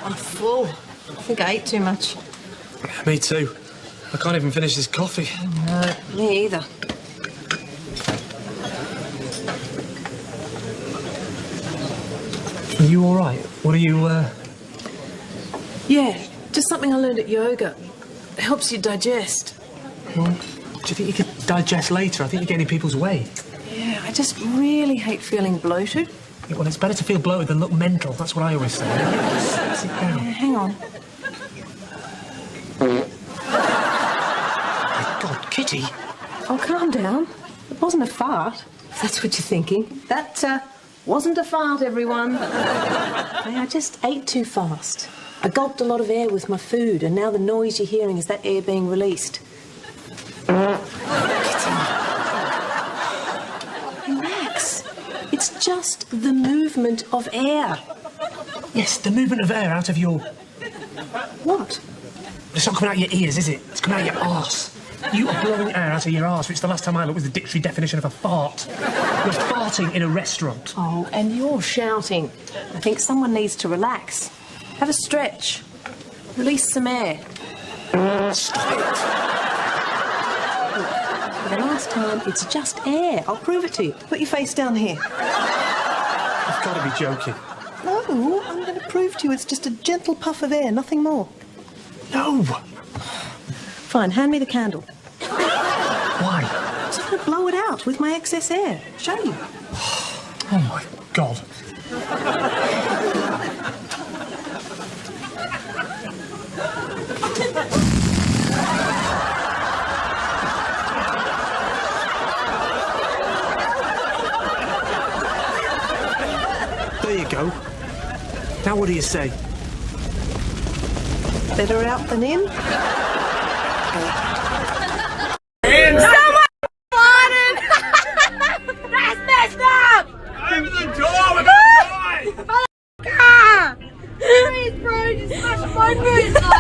I'm full. I think I ate too much. Me too. I can't even finish this coffee. No, me either. Are you all right? What are you, Yeah, just something I learned at yoga. It helps you digest. Well, do you think you could digest later? I think you're getting in people's way. Yeah, I just really hate feeling bloated. Yeah, well, it's better to feel bloated than look mental. That's what I always say. Sit down. Yeah, hang on. My God, Kitty. Oh, calm down. It wasn't a fart, if that's what you're thinking. That, wasn't a fart, everyone. I just ate too fast. I gulped a lot of air with my food, and now the noise you're hearing is that air being released. Kitty. Relax. It's just the movement of air. Yes, the movement of air out of your... What? It's not coming out your ears, is it? It's coming out your arse. You are blowing air out of your arse, which the last time I looked was the dictionary definition of a fart. You're farting in a restaurant. Oh, and you're shouting. I think someone needs to relax. Have a stretch. Release some air. Stop it. Look, for the last time, it's just air. I'll prove it to you. Put your face down here. You've got to be joking. No, I'm going to prove to you it's just a gentle puff of air, nothing more. No. Fine, hand me the candle. Why? I'm just going to blow it out with my excess air. Show you. Oh, my God. There you go. Now what do you say? Better out than in. Someone farted! That's messed up! Open the door, we're gonna die! Please, bro, just smash my boots off!